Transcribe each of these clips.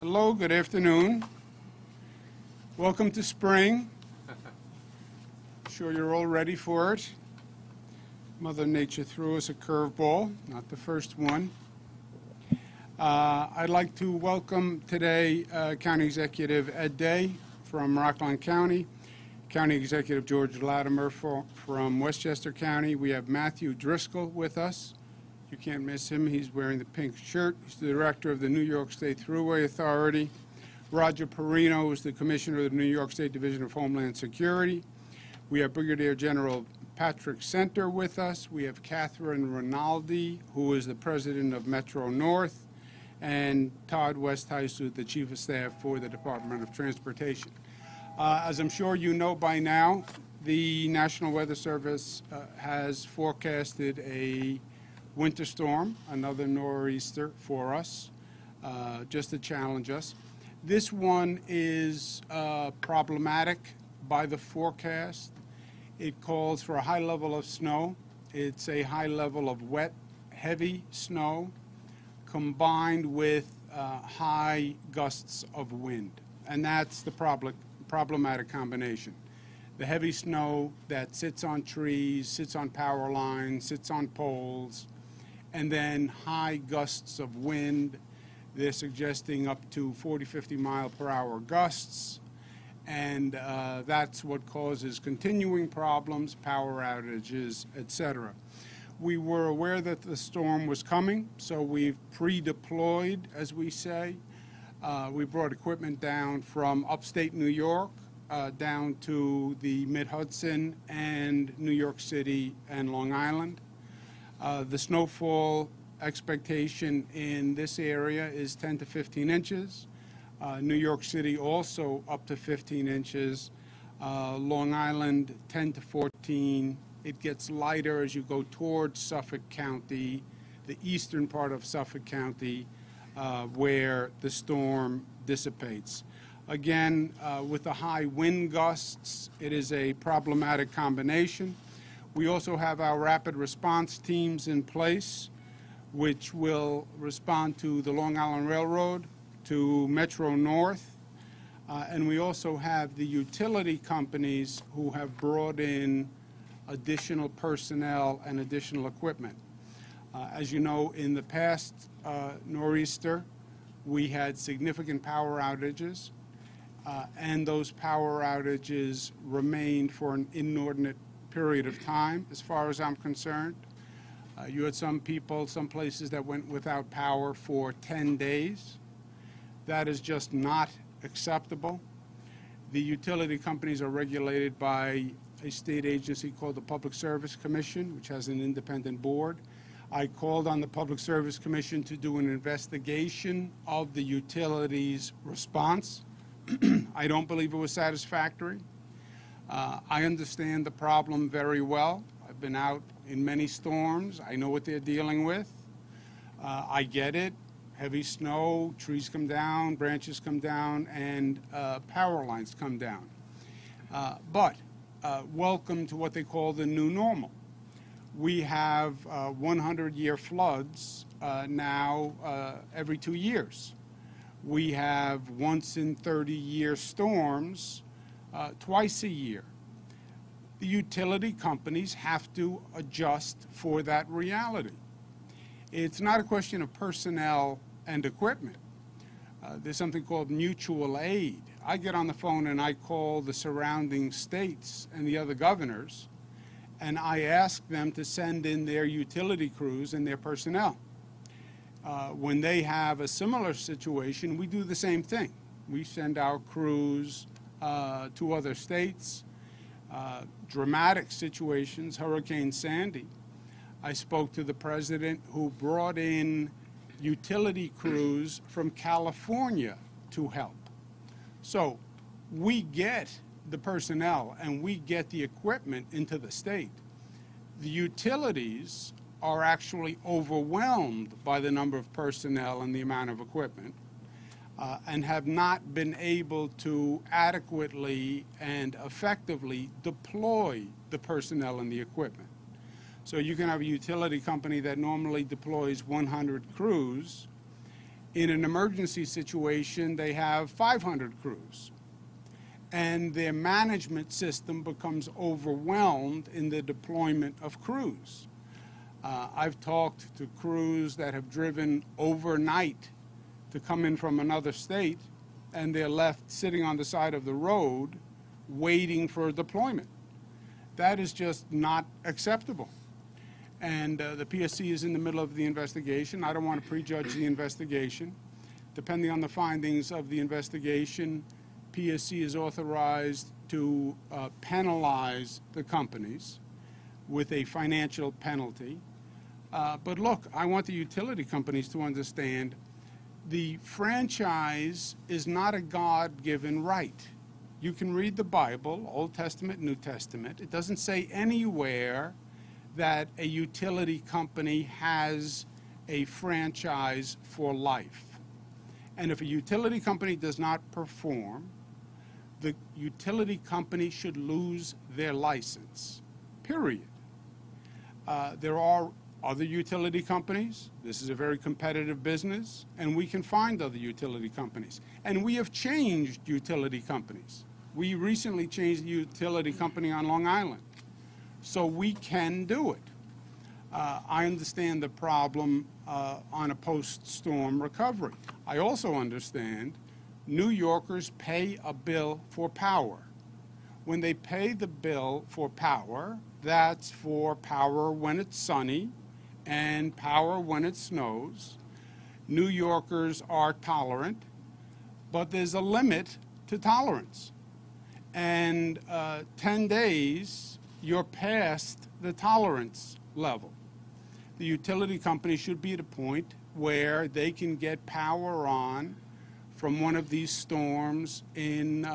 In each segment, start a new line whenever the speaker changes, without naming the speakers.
Hello, good afternoon. Welcome to spring. Sure you're all ready for it. Mother Nature threw us a curveball, not the first one. I'd like to welcome today County Executive Ed Day from Rockland County, County Executive George Latimer from Westchester County. We have Matthew Driscoll with us. You can't miss him. He's wearing the pink shirt. He's the director of the New York State Thruway Authority. Roger Perino is the commissioner of the New York State Division of Homeland Security. We have Brigadier General Patrick Center with us. We have Catherine Rinaldi, who is the president of Metro North, and Todd Westheis, the chief of staff for the Department of Transportation. As I'm sure you know by now, the National Weather Service has forecasted a winter storm, another nor'easter for us, just to challenge us. This one is problematic by the forecast. It calls for a high level of snow. It's a high level of wet, heavy snow combined with high gusts of wind. And that's the problematic combination. The heavy snow that sits on trees, sits on power lines, sits on poles, and then high gusts of wind. They're suggesting up to 40, 50 mile per hour gusts, and that's what causes continuing problems, power outages, etc. We were aware that the storm was coming, so we've pre-deployed, as we say. We brought equipment down from upstate New York down to the Mid-Hudson and New York City and Long Island. The snowfall expectation in this area is 10 to 15 inches. New York City also up to 15 inches. Long Island 10 to 14. It gets lighter as you go towards Suffolk County, the eastern part of Suffolk County, where the storm dissipates. Again, with the high wind gusts, it is a problematic combination. We also have our rapid response teams in place, which will respond to the Long Island Railroad, to Metro North, and we also have the utility companies who have brought in additional personnel and additional equipment. As you know, in the past nor'easter, we had significant power outages, and those power outages remained for an inordinate period of time, as far as I'm concerned. You had some people, some places that went without power for 10 days. That is just not acceptable. The utility companies are regulated by a state agency called the Public Service Commission, which has an independent board. I called on the Public Service Commission to do an investigation of the utilities' response. I don't believe it was satisfactory. I understand the problem very well. I've been out in many storms. I know what they're dealing with. I get it. Heavy snow, trees come down, branches come down, and power lines come down. But welcome to what they call the new normal. We have 100-year floods now every 2 years. We have once in 30-year storms twice a year. The utility companies have to adjust for that reality. It's not a question of personnel and equipment. There's something called mutual aid. I get on the phone and I call the surrounding states and the other governors, and I ask them to send in their utility crews and their personnel. When they have a similar situation, we do the same thing. We send our crews to other states. Dramatic situations, Hurricane Sandy. I spoke to the president who brought in utility crews from California to help. So we get the personnel and we get the equipment into the state. The utilities are actually overwhelmed by the number of personnel and the amount of equipment. And have not been able to adequately and effectively deploy the personnel and the equipment. So you can have a utility company that normally deploys 100 crews. In an emergency situation, they have 500 crews. And their management system becomes overwhelmed in the deployment of crews. I've talked to crews that have driven overnight to come in from another state, and they're left sitting on the side of the road waiting for deployment. That is just not acceptable. And the PSC is in the middle of the investigation. I don't want to prejudge the investigation. Depending on the findings of the investigation, PSC is authorized to penalize the companies with a financial penalty. But look, I want the utility companies to understand the franchise is not a God-given right. You can read the Bible, Old Testament, New Testament. It doesn't say anywhere that a utility company has a franchise for life. And if a utility company does not perform, the utility company should lose their license, period. There are other utility companies. This is a very competitive business, and we can find other utility companies. And we have changed utility companies. We recently changed the utility company on Long Island. So we can do it. I understand the problem on a post-storm recovery. I also understand New Yorkers pay a bill for power. When they pay the bill for power, that's for power when it's sunny and power when it snows. New Yorkers are tolerant, but there's a limit to tolerance. And 10 days, you're past the tolerance level. The utility company should be at a point where they can get power on from one of these storms in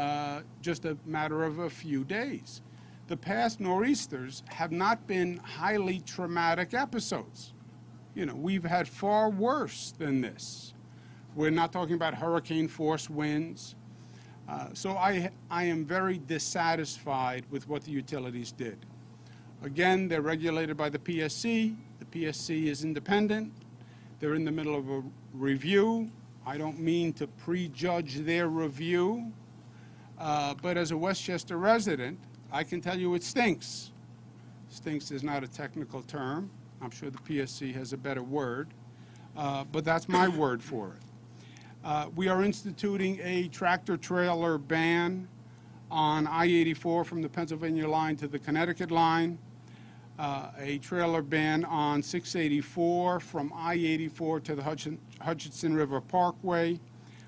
just a matter of a few days. The past nor'easters have not been highly traumatic episodes. You know, we've had far worse than this. We're not talking about hurricane force winds. So I am very dissatisfied with what the utilities did. Again, they're regulated by the PSC. The PSC is independent. They're in the middle of a review. I don't mean to prejudge their review, but as a Westchester resident, I can tell you it stinks. Stinks is not a technical term. I'm sure the PSC has a better word, but that's my word for it. We are instituting a tractor-trailer ban on I-84 from the Pennsylvania line to the Connecticut line, a trailer ban on 684 from I-84 to the Hutchinson River Parkway,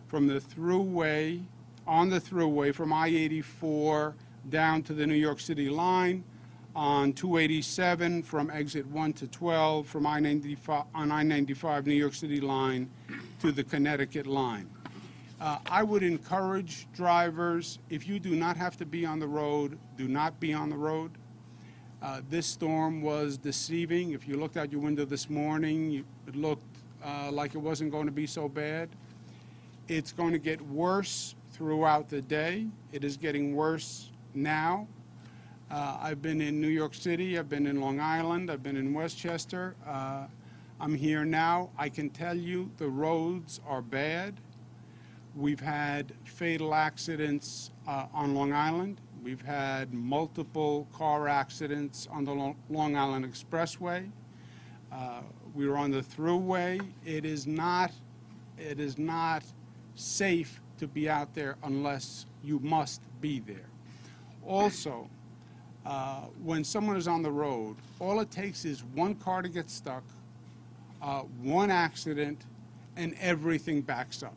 from the thruway, on the thruway from I-84 down to the New York City line, on 287 from exit 1 to 12 from I-95 on I-95 New York City line to the Connecticut line. I would encourage drivers, if you do not have to be on the road, do not be on the road. This storm was deceiving. If you looked out your window this morning, it looked like it wasn't going to be so bad. It's going to get worse throughout the day. It is getting worse now. I've been in New York City, I've been in Long Island, I've been in Westchester. I'm here now. I can tell you the roads are bad. We've had fatal accidents on Long Island. We've had multiple car accidents on the Long Island Expressway. We were on the thruway. It is not safe to be out there unless you must be there. Also, when someone is on the road, all it takes is one car to get stuck, one accident, and everything backs up.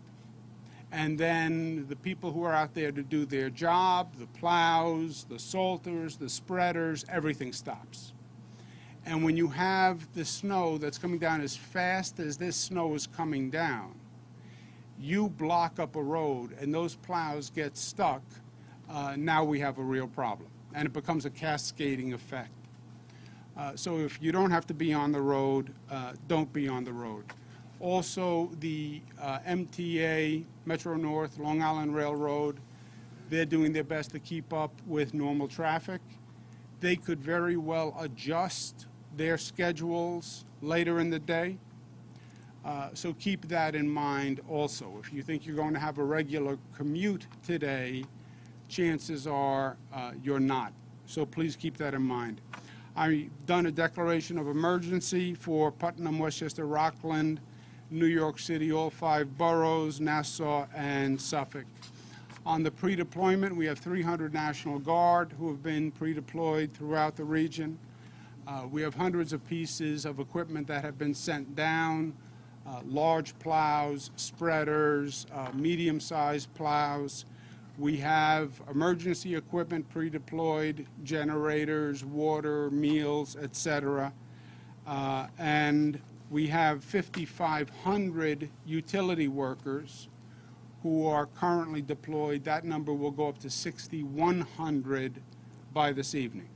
And then the people who are out there to do their job, the plows, the salters, the spreaders, everything stops. And when you have the snow that's coming down as fast as this snow is coming down, you block up a road and those plows get stuck, now we have a real problem. And it becomes a cascading effect. So if you don't have to be on the road, don't be on the road. Also, the MTA, Metro North, Long Island Railroad, they're doing their best to keep up with normal traffic. They could very well adjust their schedules later in the day. So keep that in mind also. If you think you're going to have a regular commute today, chances are you're not. So please keep that in mind. I've done a declaration of emergency for Putnam, Westchester, Rockland, New York City, all 5 boroughs, Nassau, and Suffolk. On the pre-deployment, we have 300 National Guard who have been pre-deployed throughout the region. We have hundreds of pieces of equipment that have been sent down, large plows, spreaders, medium-sized plows. We have emergency equipment pre-deployed, generators, water, meals, etc. And we have 5,500 utility workers who are currently deployed. That number will go up to 6,100 by this evening.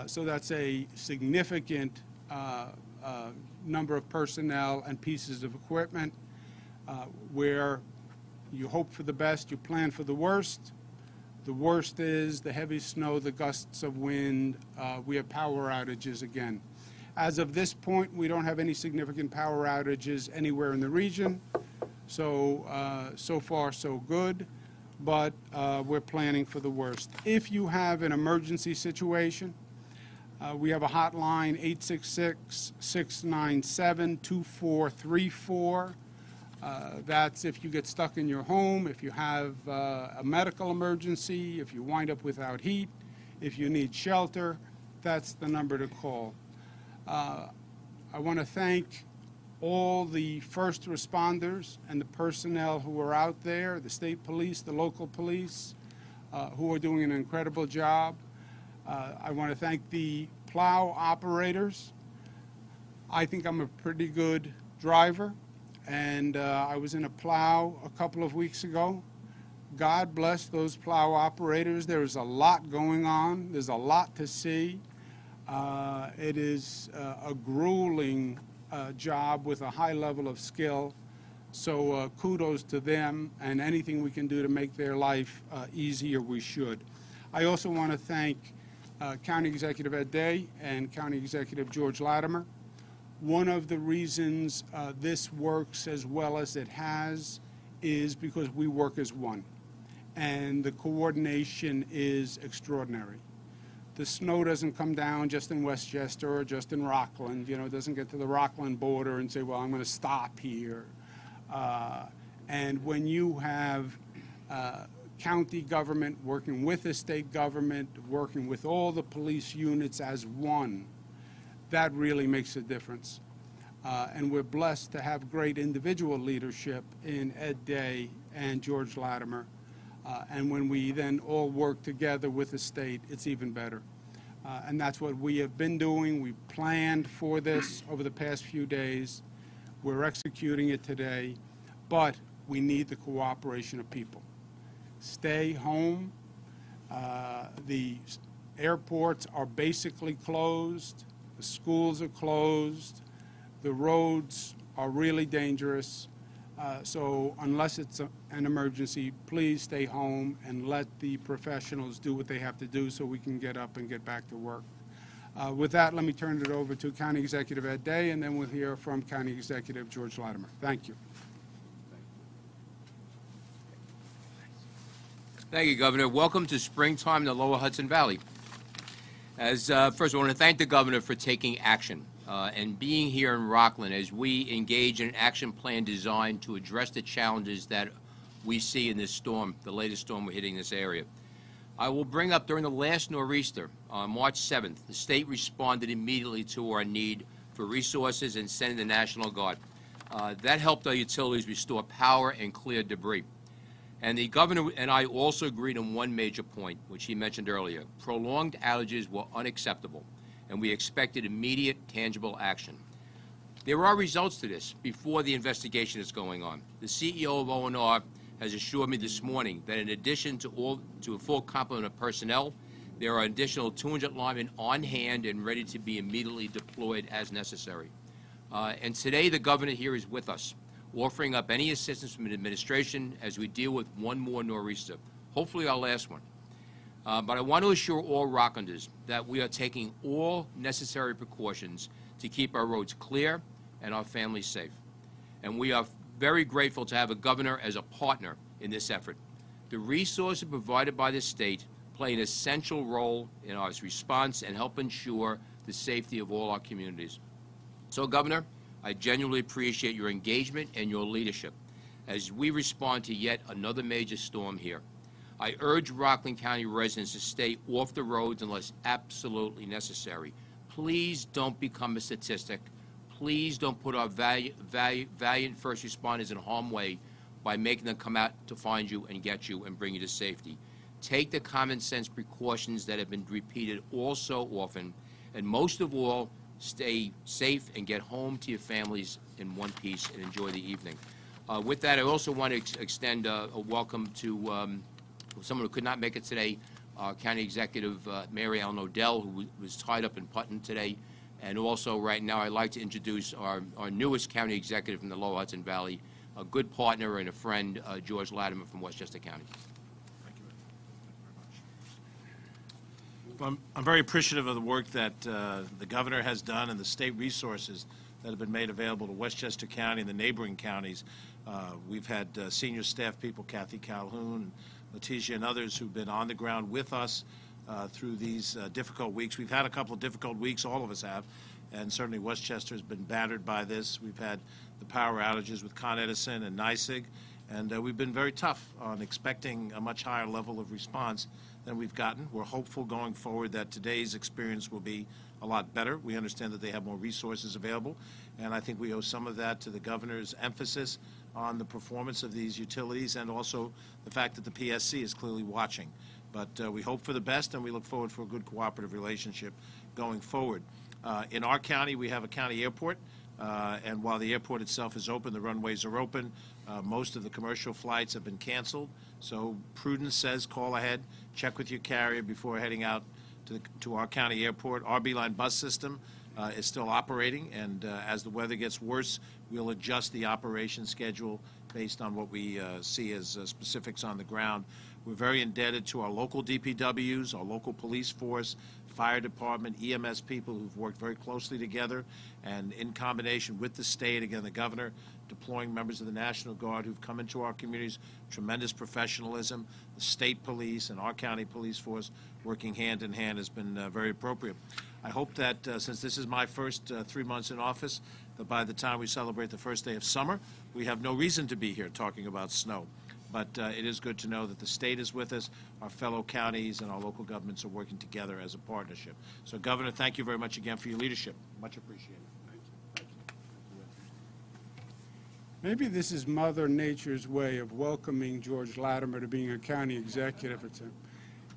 So that's a significant number of personnel and pieces of equipment where you hope for the best, you plan for the worst. The worst is the heavy snow, the gusts of wind. We have power outages again. As of this point, we don't have any significant power outages anywhere in the region. So, so far, so good. But we're planning for the worst. If you have an emergency situation, we have a hotline, 866-697-2434. That's if you get stuck in your home, if you have a medical emergency, if you wind up without heat, if you need shelter, that's the number to call. I want to thank all the first responders and the personnel who are out there, the state police, the local police, who are doing an incredible job. I want to thank the plow operators. I think I'm a pretty good driver, and I was in a plow a couple of weeks ago. God bless those plow operators. There is a lot going on. There's a lot to see. It is a grueling job with a high level of skill. So kudos to them, and anything we can do to make their life easier, we should. I also want to thank County Executive Ed Day and County Executive George Latimer. One of the reasons this works as well as it has is because we work as one, and the coordination is extraordinary. The snow doesn't come down just in Westchester or just in Rockland. You know, it doesn't get to the Rockland border and say, well, I'm going to stop here. And when you have county government working with the state government, working with all the police units as one, that really makes a difference. And we're blessed to have great individual leadership in Ed Day and George Latimer. And when we then all work together with the state, it's even better. And that's what we have been doing. We planned for this over the past few days. We're executing it today. But we need the cooperation of people. Stay home. The airports are basically closed. The schools are closed. The roads are really dangerous. So unless it's an emergency, please stay home and let the professionals do what they have to do so we can get up and get back to work. With that, let me turn it over to County Executive Ed Day, and then we'll hear from County Executive George Latimer. Thank you.
Thank you, Governor. Welcome to springtime in the Lower Hudson Valley. First, I want to thank the Governor for taking action and being here in Rockland as we engage in an action plan designed to address the challenges that we see in this storm, the latest storm we're hitting this area. I will bring up during the last nor'easter on March 7th, the state responded immediately to our need for resources and sending the National Guard. That helped our utilities restore power and clear debris. And the Governor and I also agreed on one major point, which he mentioned earlier. Prolonged outages were unacceptable, and we expected immediate, tangible action. There are results to this before the investigation is going on. The CEO of O&R has assured me this morning that in addition to a full complement of personnel, there are additional 200 linemen on hand and ready to be immediately deployed as necessary. And today the Governor here is with us, offering up any assistance from the administration as we deal with one more nor'easter, hopefully our last one. But I want to assure all Rocklanders that we are taking all necessary precautions to keep our roads clear and our families safe. and we are very grateful to have a governor as a partner in this effort. The resources provided by the state play an essential role in our response and help ensure the safety of all our communities. So, Governor, I genuinely appreciate your engagement and your leadership as we respond to yet another major storm here. I urge Rockland County residents to stay off the roads unless absolutely necessary. Please don't become a statistic. Please don't put our valiant first responders in harm's way by making them come out to find you and get you and bring you to safety. Take the common sense precautions that have been repeated all so often, and most of all, stay safe and get home to your families in one piece and enjoy the evening. With that, I also want to extend a welcome to someone who could not make it today, County Executive Mary Ellen Odell, who was tied up in Putnam today. And also, right now, I'd like to introduce our newest county executive from the Lower Hudson Valley, a good partner and a friend, George Latimer from Westchester County.
Thank you very much. Well, I'm very appreciative of the work that the governor has done and the state resources that have been made available to Westchester County and the neighboring counties. We've had senior staff people, Kathy Calhoun, Letitia, and others who've been on the ground with us through these difficult weeks. We've had a couple of difficult weeks, all of us have, and certainly Westchester has been battered by this. We've had the power outages with Con Edison and NYSEG, and we've been very tough on expecting a much higher level of response than we've gotten. We're hopeful going forward that today's experience will be a lot better. We understand that they have more resources available, and I think we owe some of that to the governor's emphasis on the performance of these utilities and also the fact that the PSC is clearly watching. But we hope for the best, and we look forward for a good cooperative relationship going forward. In our county, we have a county airport, and while the airport itself is open, the runways are open. Most of the commercial flights have been canceled, so prudence says call ahead, check with your carrier before heading out to our county airport. Our Beeline bus system is still operating, and as the weather gets worse, we'll adjust the operation schedule based on what we see as specifics on the ground. We're very indebted to our local DPWs, our local police force, fire department, EMS people who've worked very closely together, and in combination with the state, again, the governor, deploying members of the National Guard who've come into our communities, tremendous professionalism, the state police and our county police force working hand in hand has been very appropriate. I hope that since this is my first 3 months in office, that by the time we celebrate the first day of summer, we have no reason to be here talking about snow. But it is good to know that the state is with us, our fellow counties and our local governments are working together as a partnership. So, Governor, thank you very much again for your leadership. Much appreciated.
Thank you. Thank you. Maybe this is Mother Nature's way of welcoming George Latimer to being a county executive.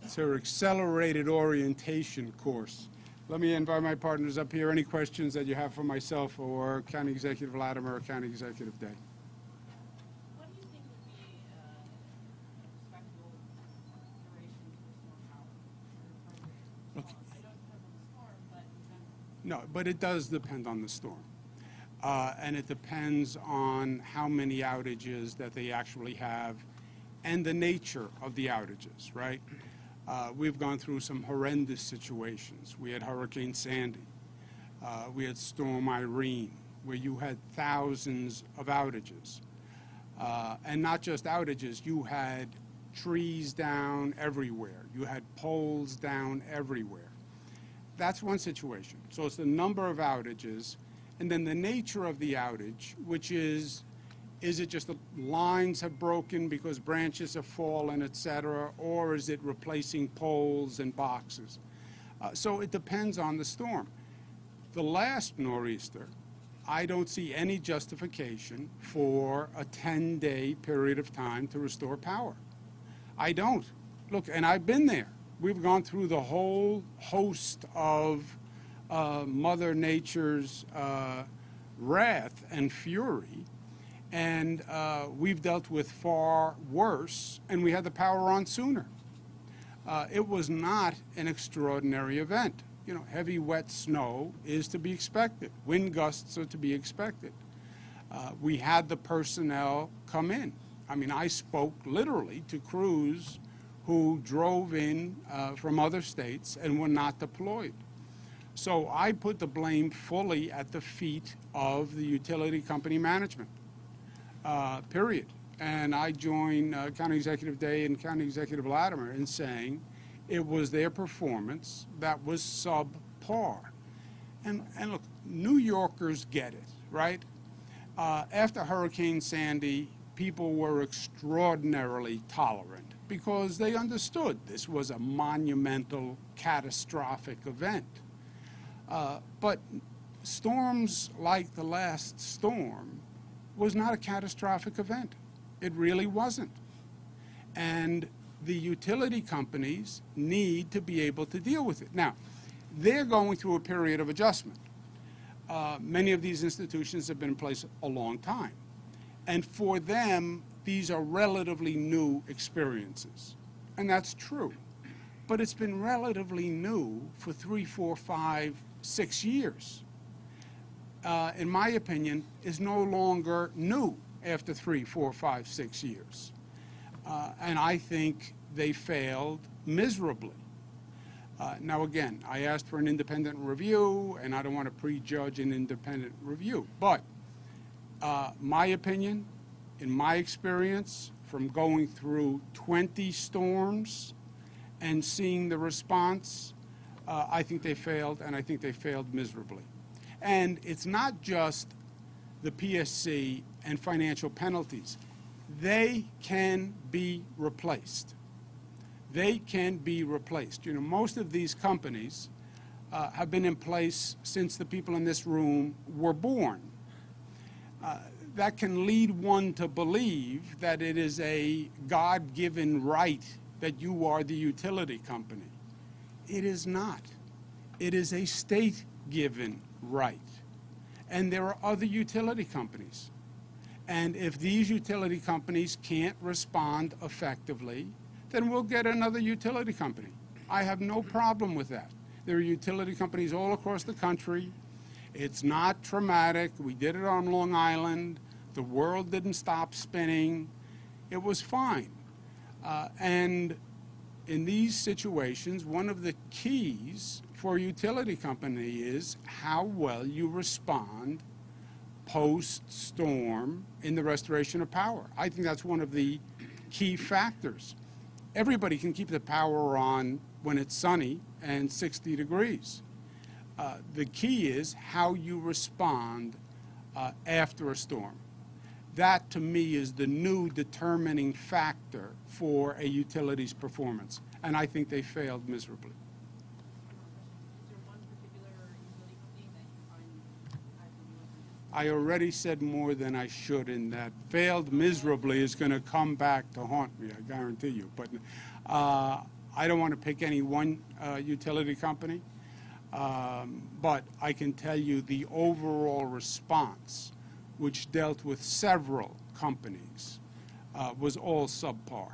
It's her accelerated orientation course. Let me invite my partners up here. Any questions that you have for myself or County Executive Latimer or County Executive Day?
What do you think would be an expectable duration for storm power?
Okay.
I don't depend on the storm, but in general.
No, but it does depend on the storm. And it depends on how many outages that they actually have and the nature of the outages, right? We've gone through some horrendous situations. We had Hurricane Sandy. We had Storm Irene, where you had thousands of outages. And not just outages, you had trees down everywhere. You had poles down everywhere. That's one situation. So it's the number of outages, and then the nature of the outage, which is it just the lines have broken because branches have fallen, et cetera, or is it replacing poles and boxes? So it depends on the storm. The last nor'easter, I don't see any justification for a 10-day period of time to restore power. I don't. Look, and I've been there. We've gone through the whole host of Mother Nature's wrath and fury, and we've dealt with far worse, and we had the power on sooner. It was not an extraordinary event. You know, heavy, wet snow is to be expected. Wind gusts are to be expected. We had the personnel come in. I mean, I spoke literally to crews who drove in from other states and were not deployed. So I put the blame fully at the feet of the utility company management. period. And I join County Executive Day and County Executive Latimer in saying it was their performance that was subpar. And look, New Yorkers get it, right? After Hurricane Sandy, people were extraordinarily tolerant because they understood this was a monumental, catastrophic event. But storms like the last storm was not a catastrophic event. It really wasn't. And the utility companies need to be able to deal with it. Now, they're going through a period of adjustment. Many of these institutions have been in place a long time. And for them, these are relatively new experiences. And that's true. But it's been relatively new for 3, 4, 5, 6 years. In my opinion, is no longer new after 3, 4, 5, 6 years. And I think they failed miserably. Now, again, I asked for an independent review, and I don't want to prejudge an independent review. But my opinion, in my experience, from going through 20 storms and seeing the response, I think they failed, and I think they failed miserably. And it's not just the PSC and financial penalties. They can be replaced. They can be replaced. You know, most of these companies have been in place since the people in this room were born. That can lead one to believe that it is a God-given right that you are the utility company. It is not. It is a state-given right. And there are other utility companies. And if these utility companies can't respond effectively, then we'll get another utility company. I have no problem with that. There are utility companies all across the country. It's not traumatic. We did it on Long Island. The world didn't stop spinning. It was fine. And in these situations, one of the keys for a utility company is how well you respond post-storm in the restoration of power. I think that's one of the key factors. Everybody can keep the power on when it's sunny and 60 degrees. The key is how you respond after a storm. That, to me, is the new determining factor for a utility's performance, and I think they failed miserably.
Is there one particular utility company that you find has been
I already said more than I should in that failed miserably is going to come back to haunt me, I guarantee you. But I don't want to pick any one utility company, but I can tell you the overall response, which dealt with several companies, was all subpar.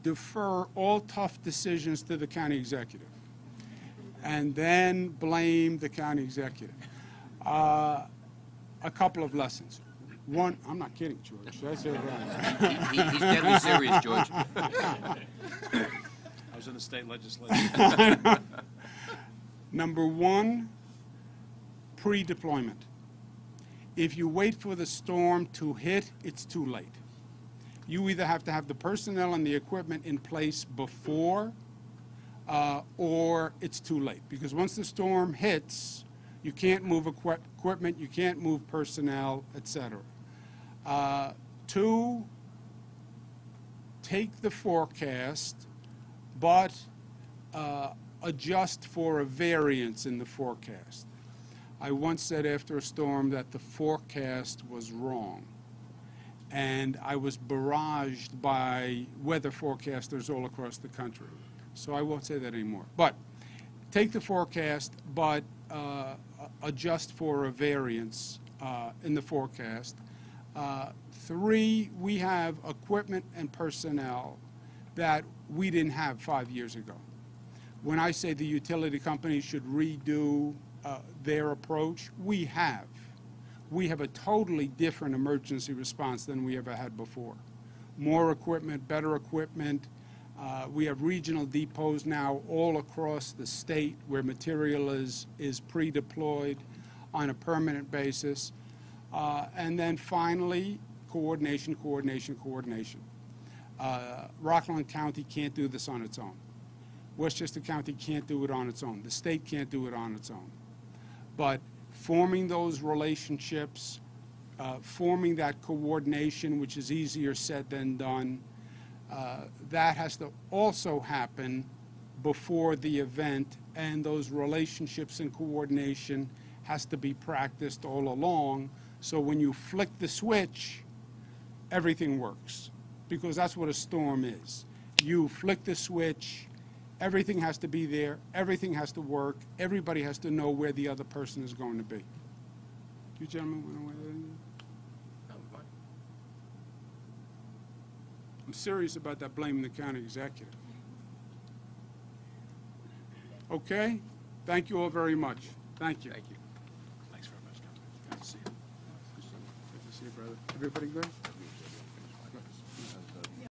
Defer all tough decisions to the county executive, and then blame the county executive. A couple of lessons. One, I'm not kidding, George. That's it, right.
He's deadly serious, George.
I was in the state legislature.
Number one, pre-deployment. If you wait for the storm to hit, it's too late. You either have to have the personnel and the equipment in place before, or it's too late. Because once the storm hits, you can't move equipment, you can't move personnel, etc. Two, take the forecast, but adjust for a variance in the forecast. I once said after a storm that the forecast was wrong. And I was barraged by weather forecasters all across the country. So I won't say that anymore. But take the forecast, but adjust for a variance in the forecast. Three, we have equipment and personnel that we didn't have 5 years ago. When I say the utility companies should redo their approach, we have. We have a totally different emergency response than we ever had before. More equipment, better equipment, We have regional depots now all across the state where material is pre-deployed on a permanent basis. And then finally, coordination, coordination, coordination. Rockland County can't do this on its own. Westchester County can't do it on its own. The state can't do it on its own. But forming those relationships, forming that coordination, which is easier said than done, that has to also happen before the event, and those relationships and coordination has to be practiced all along, so when you flick the switch, everything works, because that's what a storm is. You flick the switch, everything has to be there, everything has to work, everybody has to know where the other person is going to be. You gentlemen want to weigh in? I'm serious about that blaming the county executive. Okay? Thank you all very much. Thank you.
Thank you.
Thanks very much, Governor.
Good to see you. Good to see you, brother. Everybody good?